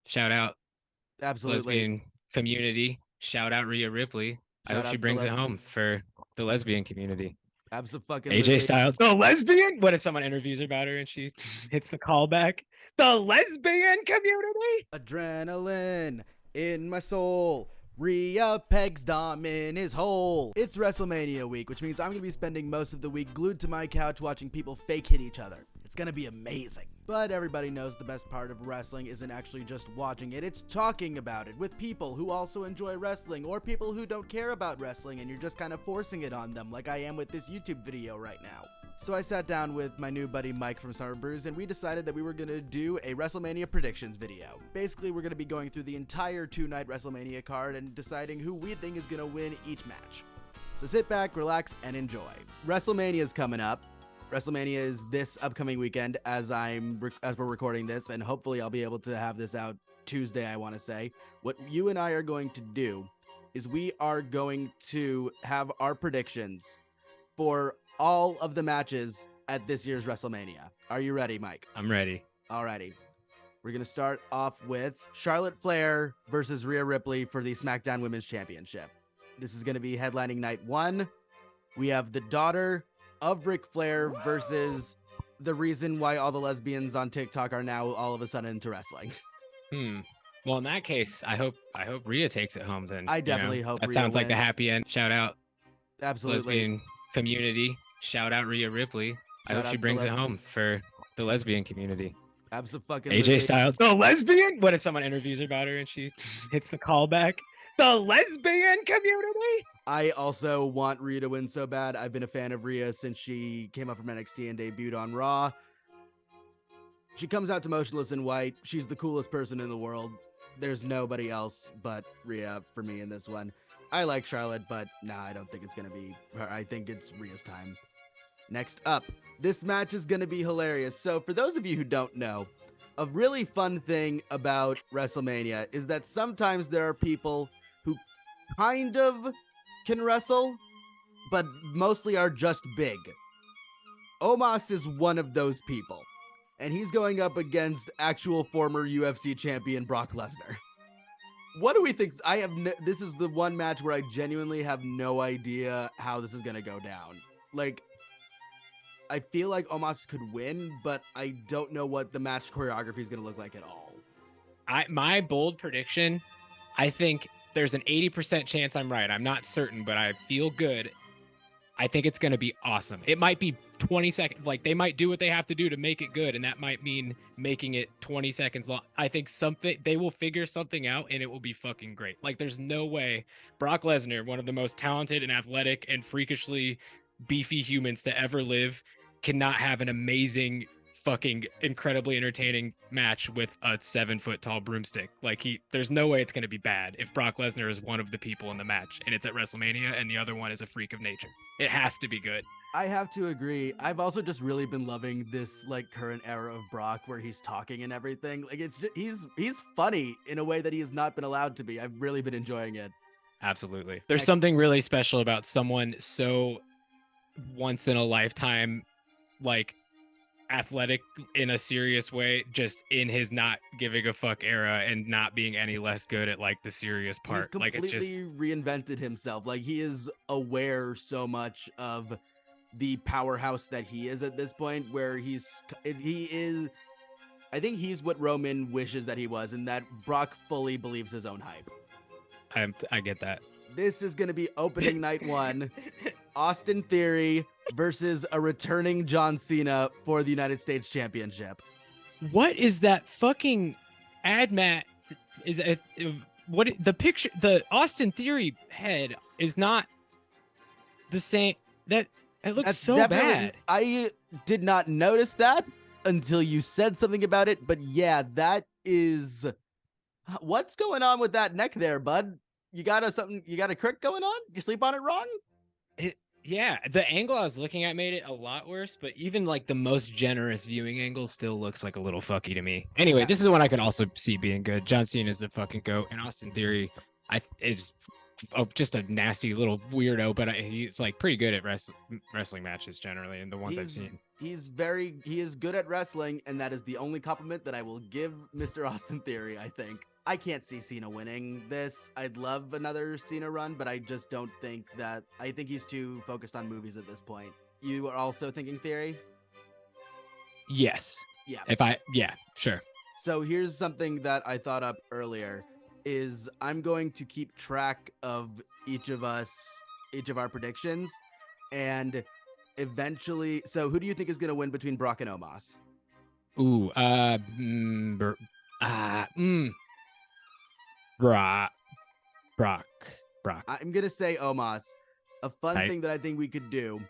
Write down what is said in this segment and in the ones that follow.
Shout out Absolutely. lesbian community. Shout out Rhea Ripley. I Shout hope she out the brings it lesbian. home for the lesbian community. AJ Absolutely. Styles, the lesbian. What if someone interviews her about her and she hits the callback? The lesbian community. Adrenaline in my soul. Rhea pegs Dom in his hole. It's WrestleMania week, which means I'm going to be spending most of the week glued to my couch watching people fake hit each other. It's going to be amazing. But everybody knows the best part of wrestling isn't actually just watching it, it's talking about it with people who also enjoy wrestling or people who don't care about wrestling and you're just kind of forcing it on them like I am with this YouTube video right now. So I sat down with my new buddy Mike from Summerbruise and we decided that we were going to do a WrestleMania predictions video. Basically, we're going to be going through the entire two-night WrestleMania card and deciding who we think is going to win each match. So sit back, relax, and enjoy. WrestleMania is coming up. WrestleMania is this upcoming weekend as we're recording this, and hopefully I'll be able to have this out Tuesday, I want to say. What you and I are going to do is we are going to have our predictions for all of the matches at this year's WrestleMania. Are you ready, Mike? I'm ready. Alrighty. We're going to start off with Charlotte Flair versus Rhea Ripley for the SmackDown Women's Championship. This is going to be headlining night one. We have the daughter of Ric Flair versus the reason why all the lesbians on TikTok are now all of a sudden into wrestling. Well, in that case, I hope Rhea takes it home then. I definitely hope that Rhea sounds like the wins. happy end. Shout out Absolutely. lesbian community. Shout out Rhea Ripley. I hope she brings it home for the lesbian community. Absolutely. AJ Styles, the lesbian. What if someone interviews her about her and she hits the callback? The lesbian community. I also want Rhea to win so bad. I've been a fan of Rhea since she came up from NXT and debuted on Raw. She comes out to Motionless in White. She's the coolest person in the world. There's nobody else but Rhea for me in this one. I like Charlotte, but nah, I don't think it's going to be her. I think it's Rhea's time. Next up, this match is going to be hilarious. So for those of you who don't know, a really fun thing about WrestleMania is that sometimes there are people who kind of can wrestle, but mostly are just big. Omos is one of those people, and he's going up against actual former UFC champion Brock Lesnar. What do we think? This is the one match where I genuinely have no idea how this is going to go down. Like, I feel like Omos could win, but I don't know what the match choreography is going to look like at all. My bold prediction, I think there's an 80% chance I'm right. I'm not certain, but I feel good. I think it's going to be awesome. It might be 20 seconds. Like, they might do what they have to do to make it good, and that might mean making it 20 seconds long. I think they will figure something out, and it will be fucking great. Like, there's no way Brock Lesnar, one of the most talented and athletic and freakishly beefy humans to ever live, cannot have an amazing, fucking incredibly entertaining match with a 7-foot tall broomstick. Like, there's no way it's going to be bad if Brock Lesnar is one of the people in the match and it's at WrestleMania and the other one is a freak of nature. It has to be good. I have to agree. I've also just really been loving this like current era of Brock where he's talking and everything. Like, he's funny in a way that he has not been allowed to be. I've really been enjoying it. Absolutely. There's something really special about someone so once in a lifetime, like, athletic in a serious way, just in his not giving a fuck era and not being any less good at like the serious part. He's completely like, it's just reinvented himself. Like, he is aware so much of the powerhouse that he is at this point, where he is. I think he's what Roman wishes that he was, and that Brock fully believes his own hype. I get that. This is going to be opening night one. Austin Theory versus a returning John Cena for the United States Championship. What is that fucking ad, Matt? Is it, what the picture? The Austin Theory head is not the same. It looks That's so bad. I did not notice that until you said something about it. But yeah, that is what's going on with that neck there, bud. You got a crick going on? You sleep on it wrong? Yeah, the angle I was looking at made it a lot worse, but even like the most generous viewing angle still looks like a little fucky to me. Anyway, this is one I can also see being good. John Cena is the fucking GOAT, and Austin Theory is just a nasty little weirdo, but he's like pretty good at wrestling matches generally, and the ones I've seen. he is good at wrestling, and that is the only compliment that I will give Mr. Austin Theory, I think. I can't see Cena winning this. I'd love another Cena run, but I just don't think that. I think he's too focused on movies at this point. You are also thinking Theory? Yes. Yeah. Yeah, sure. So here's something that I thought up earlier is I'm going to keep track of each of our predictions, and eventually, so who do you think is going to win between Brock and Omos? Ooh, Brock. I'm going to say Omos. A fun thing that I think we could do,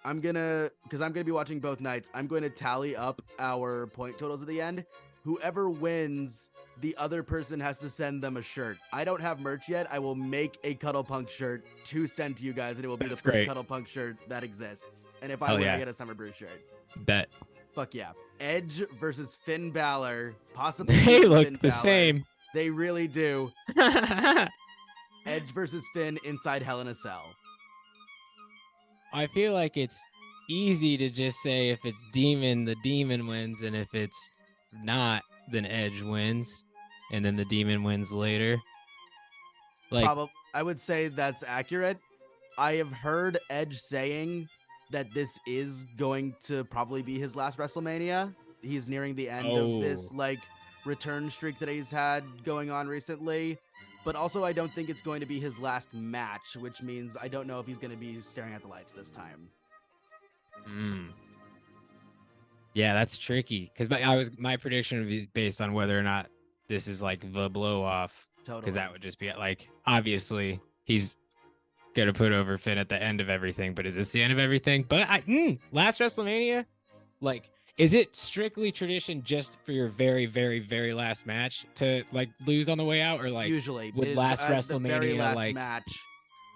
because I'm going to be watching both nights, I'm going to tally up our point totals at the end. Whoever wins, the other person has to send them a shirt. I don't have merch yet. I will make a Cuddlepunk shirt to send to you guys, and it will be the first Cuddlepunk shirt that exists. And if I win, I get a Summerbruise shirt. Bet. Fuck yeah. Edge versus Finn Balor. Possibly. They look Finn the Balor. same. They really do. Edge versus Finn inside Hell in a Cell. I feel like it's easy to just say if it's Demon, the Demon wins, and if it's not, then Edge wins, and then the Demon wins later. Probably, I would say that's accurate. I have heard Edge saying that this is going to probably be his last WrestleMania. He's nearing the end of this return streak that he's had going on recently. But also, I don't think it's going to be his last match, which means I don't know if he's going to be staring at the lights this time. Yeah, that's tricky because my prediction would be based on whether or not this is like the blow off. Totally. Because that would just be like, obviously he's gonna put over Finn at the end of everything, but is this the end of everything? But last WrestleMania, is it strictly tradition just for your very, very, very last match to lose on the way out, or usually with last WrestleMania, the very last match?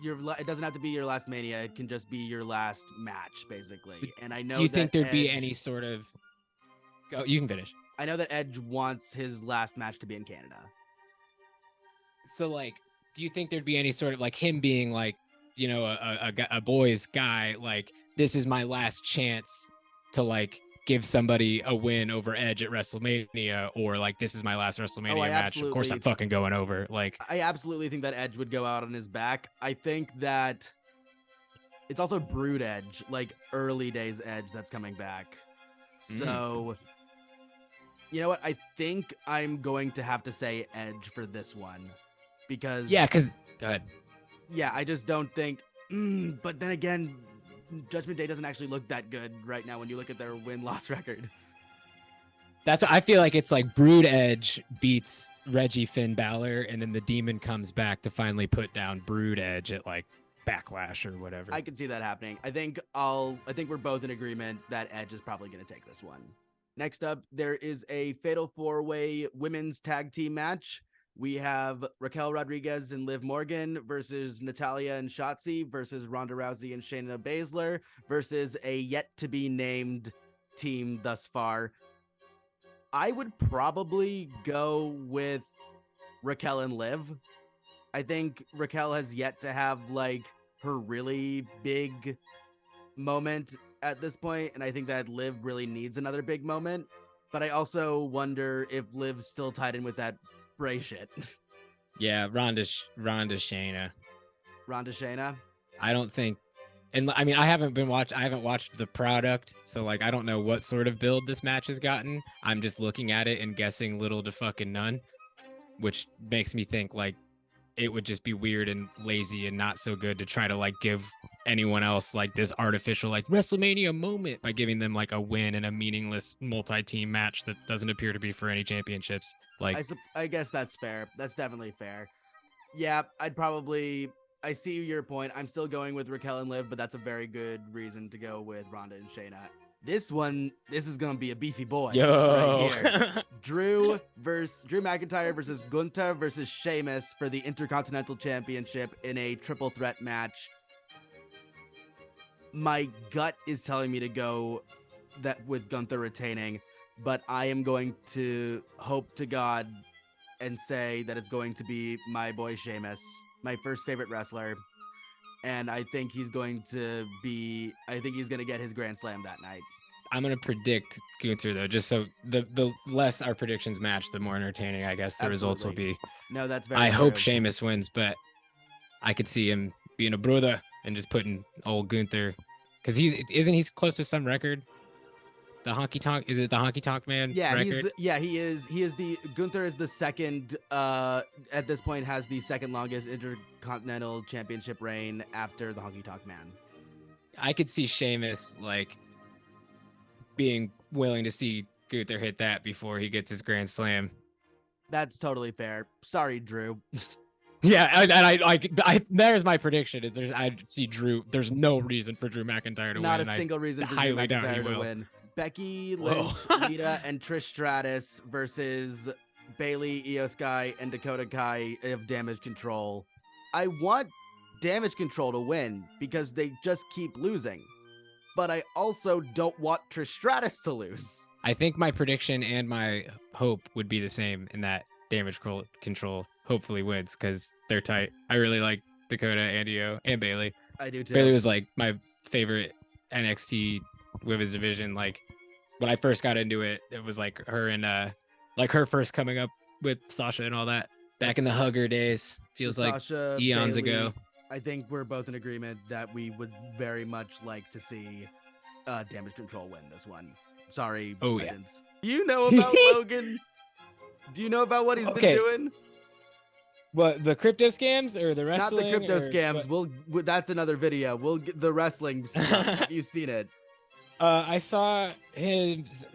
It doesn't have to be your last Mania. It can just be your last match, basically. And I know. Do you think there'd be any sort of? Go, you can finish. I know that Edge wants his last match to be in Canada. So, do you think there'd be any sort of him being a boys guy? This is my last chance to give somebody a win over Edge at WrestleMania, or this is my last WrestleMania match. Of course, I'm fucking going over. I absolutely think that Edge would go out on his back. I think that it's also Brood Edge, early days Edge, that's coming back. So, you know what? I think I'm going to have to say Edge for this one, because go ahead. Yeah, I just don't think. But then again, Judgment Day doesn't actually look that good right now when you look at their win-loss record. That's what I feel like. It's Brood Edge beats Reggie Finn Balor, and then the Demon comes back to finally put down Brood Edge at Backlash or whatever. I can see that happening. I think we're both in agreement that Edge is probably going to take this one. Next up, there is a Fatal 4-Way women's tag team match. We have Raquel Rodriguez and Liv Morgan versus Natalya and Shotzi versus Ronda Rousey and Shayna Baszler versus a yet-to-be-named team thus far. I would probably go with Raquel and Liv. I think Raquel has yet to have, her really big moment at this point, and I think that Liv really needs another big moment. But I also wonder if Liv's still tied in with that Bray shit. Yeah, Ronda Shayna. Ronda Shayna? I don't think, and I mean, I haven't watched the product, so I don't know what sort of build this match has gotten. I'm just looking at it and guessing little to fucking none, which makes me think it would just be weird and lazy and not so good to try to give anyone else this artificial WrestleMania moment by giving them a win in a meaningless multi-team match that doesn't appear to be for any championships. I guess that's fair. That's definitely fair. Yeah, I see your point. I'm still going with Raquel and Liv, but that's a very good reason to go with Ronda and Shayna. This is going to be a beefy boy. Yo. Right here. Drew McIntyre versus Gunther versus Sheamus for the Intercontinental Championship in a triple threat match. My gut is telling me to go that with Gunther retaining, but I am going to hope to God and say that it's going to be my boy Sheamus, my first favorite wrestler. And I think he's going to get his Grand Slam that night. I'm gonna predict Gunther though, just so the less our predictions match, the more entertaining I guess the results will be. No, that's very I true. hope Sheamus wins, but I could see him being a brother and just putting old Gunther, because isn't he close to some record? The honky tonk, is it the honky tonk man record? He is the Gunther is the second at this point has the second longest intercontinental championship reign after the honky tonk man. I could see Sheamus like being willing to see Gunther hit that before he gets his Grand Slam. That's totally fair. Sorry, Drew. Yeah, I there's my prediction. I see Drew. There's no reason for Drew McIntyre to win. Not a single reason for Drew McIntyre to win. Becky Lynch, Lita, and Trish Stratus versus Bayley, Io Sky, and Dakota Kai of Damage Control. I want Damage Control to win because they just keep losing. But I also don't want Trish Stratus to lose. I think my prediction and my hope would be the same in that Damage Control hopefully wins because they're tight. I really like Dakota and Io and Bayley. I do too. Bayley was like my favorite NXT women's division. Like when I first got into it, it was like her and like her first coming up with Sasha and all that back in the Hugger days. Feels Sasha, like eons Bayley, ago. I think we're both in agreement that we would very much like to see Damage Control win this one. Sorry, Titans. Yeah. Do you know about Logan? Do you know about what he's been doing? What, the crypto scams or the wrestling? Not the crypto scams. That's another video. We'll get the wrestling stuff. Have you seen it? I saw his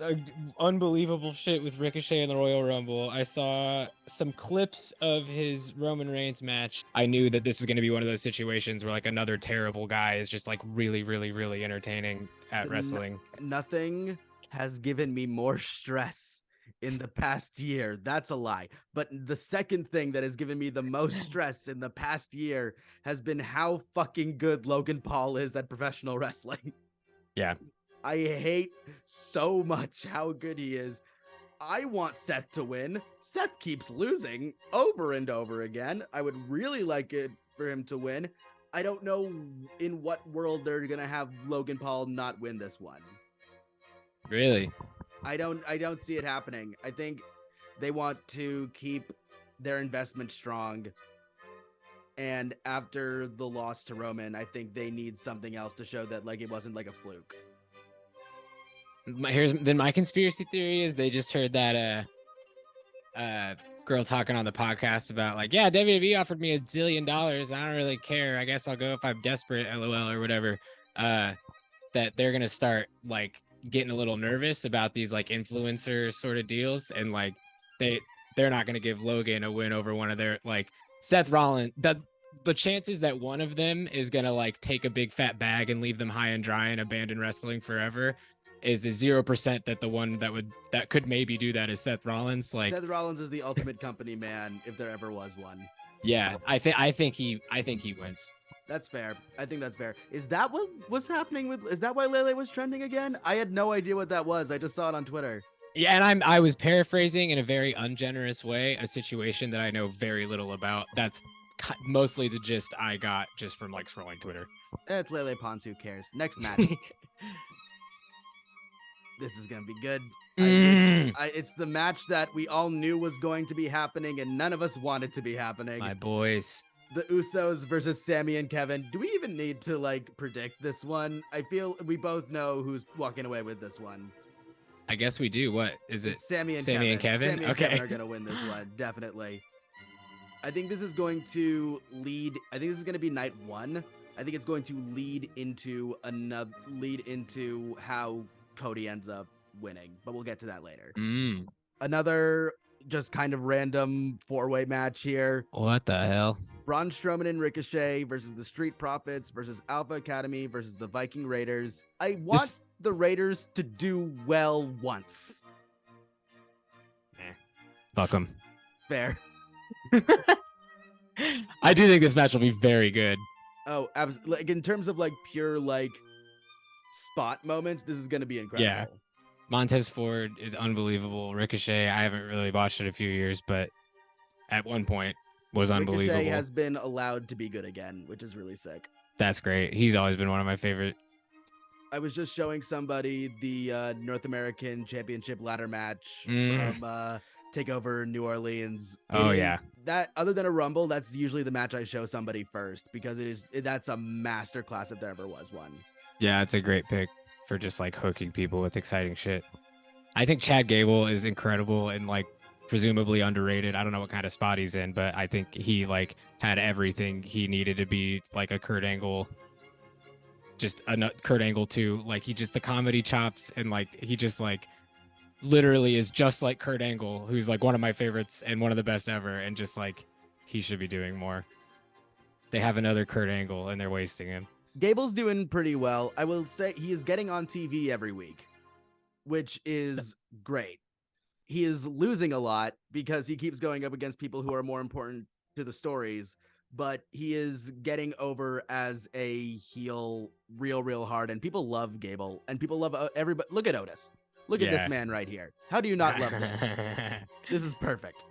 unbelievable shit with Ricochet in the Royal Rumble. I saw some clips of his Roman Reigns match. I knew that this was going to be one of those situations where like another terrible guy is just like really, really, really entertaining at wrestling. Nothing has given me more stress in the past year. That's a lie. But the second thing that has given me the most stress in the past year has been how fucking good Logan Paul is at professional wrestling. Yeah. I hate so much how good he is. I want Seth to win. Seth keeps losing over and over again. I would really like it for him to win. I don't know in what world they're going to have Logan Paul not win this one. Really? I don't see it happening. I think they want to keep their investment strong. And after the loss to Roman, I think they need something else to show that like it wasn't like a fluke. My conspiracy theory is they just heard that girl talking on the podcast about like, yeah, WWE offered me $1 zillion. I don't really care. I guess I'll go if I'm desperate, LOL or whatever. That they're gonna start like getting a little nervous about these like influencer sort of deals, and like they're not gonna give Logan a win over one of their like Seth Rollins. The chances that one of them is gonna like take a big fat bag and leave them high and dry and abandon wrestling forever is a 0% that the one that could maybe do that is Seth Rollins. Like Seth Rollins is the ultimate company man if there ever was one. Yeah, I think he wins. That's fair. I think that's fair. Is that what was happening with? Is that why Lele was trending again? I had no idea what that was. I just saw it on Twitter. Yeah, and I was paraphrasing in a very ungenerous way a situation that I know very little about. That's mostly the gist I got just from like scrolling Twitter. It's Lele Pons. Who cares? Next match. This is gonna be good. It's the match that we all knew was going to be happening, and none of us wanted to be happening. My boys. The Usos versus Sammy and Kevin. Do we even need to like predict this one? I feel we both know who's walking away with this one. I guess we do. What is it? It's Sammy and Kevin. Sammy and okay. Kevin are gonna win this one, definitely. I think this is going to lead. I think this is going to be night one. I think it's going to lead into how Cody ends up winning, but we'll get to that later. Another just kind of random four-way match here. What the hell? Braun Strowman and Ricochet versus the Street Profits versus Alpha Academy versus the Viking Raiders. I want the Raiders to do well once. Fuck them. Fair. I do think this match will be very good. Oh, like in terms of like pure like spot moments, this is going to be incredible. Yeah. Montez Ford is unbelievable. Ricochet, I haven't really watched it a few years, but at one point was unbelievable. Ricochet has been allowed to be good again, which is really sick. That's great. He's always been one of my favorite I was just showing somebody the North American Championship ladder match Mm. from Takeover New Orleans. Oh, It is yeah. that other than a Rumble, that's usually the match I show somebody first because that's a master class if there ever was one. Yeah, it's a great pick for just like hooking people with exciting shit. I think Chad Gable is incredible and like presumably underrated. I don't know what kind of spot he's in, but I think he like had everything he needed to be like a Kurt Angle, just a Kurt Angle too. Like he just the comedy chops and like he just like literally is just like Kurt Angle, who's like one of my favorites and one of the best ever, and just like he should be doing more. They have another Kurt Angle and they're wasting him. Gable's doing pretty well. I will say he is getting on TV every week, which is great. He is losing a lot because he keeps going up against people who are more important to the stories, but he is getting over as a heel real hard, and people love Gable, and people love everybody. Look at Otis. Look at this man right here. How do you not love this? This is perfect.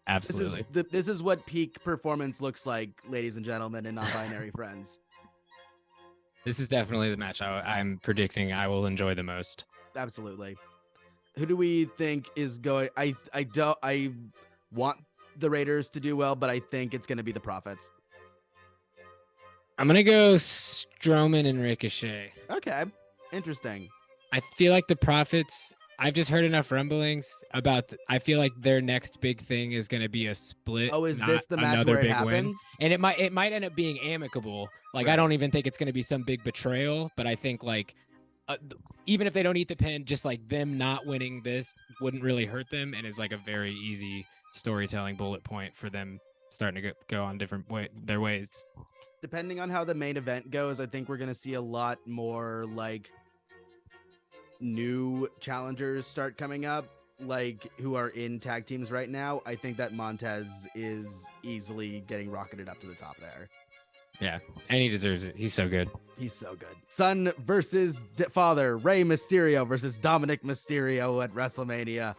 Absolutely. This is what peak performance looks like, ladies and gentlemen, and non-binary friends. This is definitely the match I'm predicting I will enjoy the most. Absolutely. Who do we think is going? I want the Raiders to do well, but I think it's going to be the Profits. I'm going to go Strowman and Ricochet. Okay. Interesting. I feel like the Profits, I've just heard enough rumblings about, I feel like their next big thing is going to be a split. Oh, is this the match where it happens? Win. And it might end up being amicable. Like, right. I don't even think it's going to be some big betrayal, but I think like, even if they don't eat the pin, just like them not winning this wouldn't really hurt them, and is like a very easy storytelling bullet point for them starting to go on different their ways. Depending on how the main event goes, I think we're going to see a lot more like new challengers start coming up, like who are in tag teams right now. I think that Montez is easily getting rocketed up to the top there. Yeah, and he deserves it. He's so good. He's so good. Son versus father, Rey Mysterio versus Dominic Mysterio at WrestleMania.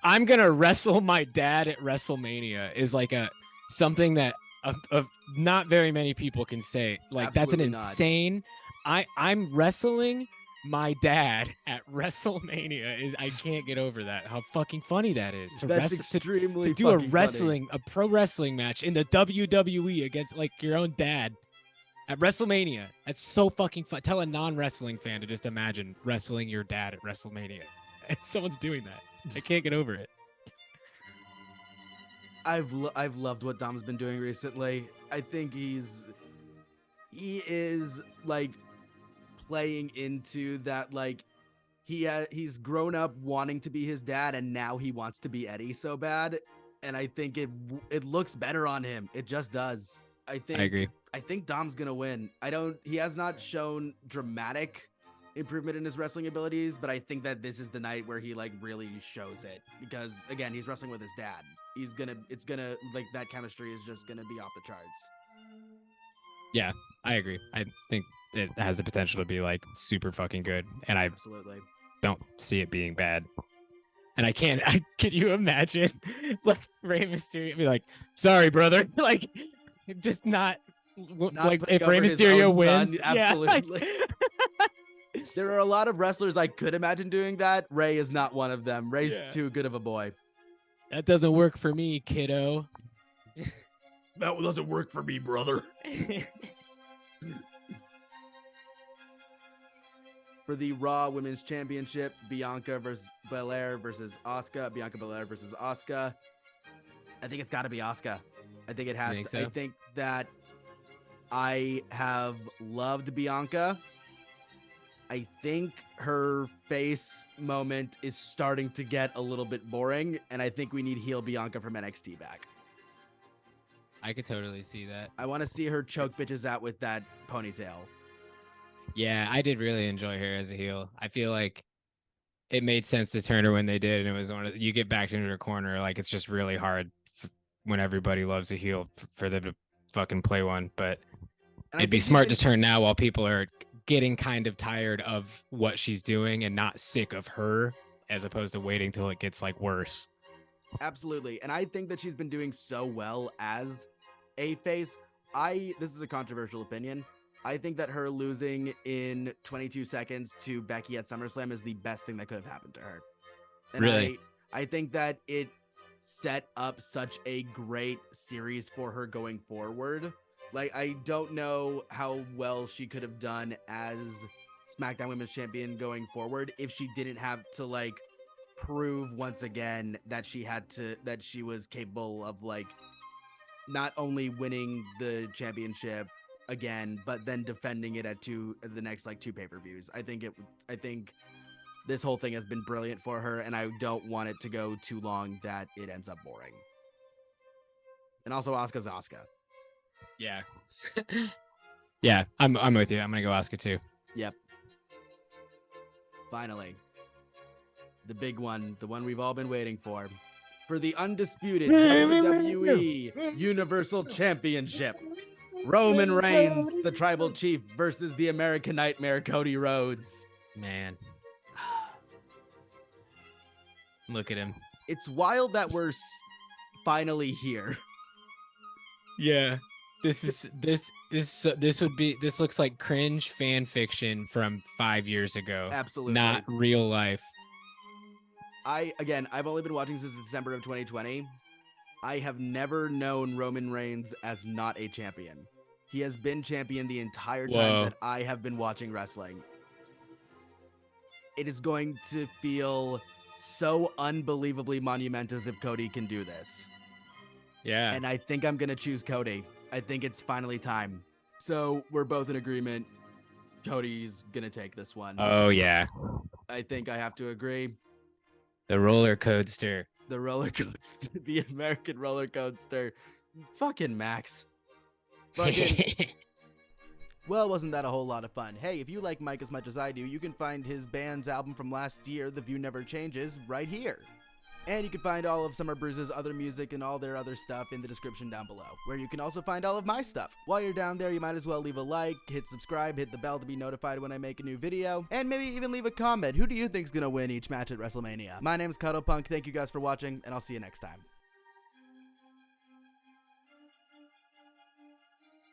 I'm gonna wrestle my dad at WrestleMania is like something that not very many people can say. Like, absolutely, that's an insane. I'm wrestling my dad at WrestleMania. I can't get over that. How fucking funny that is to do a pro wrestling match in the WWE against like your own dad at WrestleMania. That's so fucking fun. Tell a non-wrestling fan to just imagine wrestling your dad at WrestleMania. And someone's doing that. I can't get over it. I've loved what Dom's been doing recently. I think he is like playing into that, like he's grown up wanting to be his dad, and now he wants to be Eddie so bad, and I think it looks better on him. It just does. I agree. I think Dom's gonna win. He has not shown dramatic improvement in his wrestling abilities, but I think that this is the night where he like really shows it, because again, he's wrestling with his dad. It's gonna like that chemistry is just gonna be off the charts. Yeah, I agree. I think it has the potential to be like super fucking good, and I absolutely don't see it being bad. And can you imagine like Rey Mysterio be like, sorry brother, like just not like if Rey Mysterio wins. Son, absolutely. Yeah, like... There are a lot of wrestlers I could imagine doing that. Rey is not one of them. Rey's too good of a boy. That doesn't work for me, kiddo. That doesn't work for me, brother. For the Raw Women's Championship, Bianca Belair versus Asuka. Bianca Belair versus Asuka. I think it's got to be Asuka. I think it has to. So? I think that I have loved Bianca. I think her face moment is starting to get a little bit boring, and I think we need heel Bianca from NXT back. I could totally see that. I want to see her choke bitches out with that ponytail. Yeah, I did really enjoy her as a heel. I feel like it made sense to turn her when they did, and it was you get backed into her corner. Like, it's just really hard when everybody loves a heel for them to fucking play one. But it'd be smart to turn now while people are getting kind of tired of what she's doing and not sick of her, as opposed to waiting till it gets like worse. Absolutely. And I think that she's been doing so well as a face. This is a controversial opinion. I think that her losing in 22 seconds to Becky at SummerSlam is the best thing that could have happened to her. And Really? I think that it set up such a great series for her going forward. Like, I don't know how well she could have done as SmackDown Women's Champion going forward if she didn't have to, like, prove once again that she was capable of, like, not only winning the championship again, but then defending it at the next, like, 2 pay-per-views. I think this whole thing has been brilliant for her, and I don't want it to go too long that it ends up boring. And also, Asuka's Asuka. Yeah. Yeah, I'm with you. I'm gonna go Asuka too. Yep. Finally, the big one, the one we've all been waiting for the undisputed WWE Universal Championship. Roman Reigns, the Tribal Chief, versus the American Nightmare, Cody Rhodes. Man. Look at him. It's wild that we're finally here. Yeah. This looks like cringe fan fiction from 5 years ago. Absolutely. Not real life. I've only been watching since December of 2020. I have never known Roman Reigns as not a champion. He has been champion the entire time that I have been watching wrestling. It is going to feel so unbelievably monumentous if Cody can do this. Yeah. And I think I'm going to choose Cody. I think it's finally time. So we're both in agreement. Cody's going to take this one. Oh, yeah. I think I have to agree. The roller coaster. The roller coaster. The American roller coaster. Fucking Max. Fucking. Well, wasn't that a whole lot of fun? Hey, if you like Mike as much as I do, you can find his band's album from last year, The View Never Changes, right here. And you can find all of Summerbruise's other music and all their other stuff in the description down below, where you can also find all of my stuff. While you're down there, you might as well leave a like, hit subscribe, hit the bell to be notified when I make a new video, and maybe even leave a comment. Who do you think's gonna win each match at WrestleMania? My name's Cuddlepunk, thank you guys for watching, and I'll see you next time.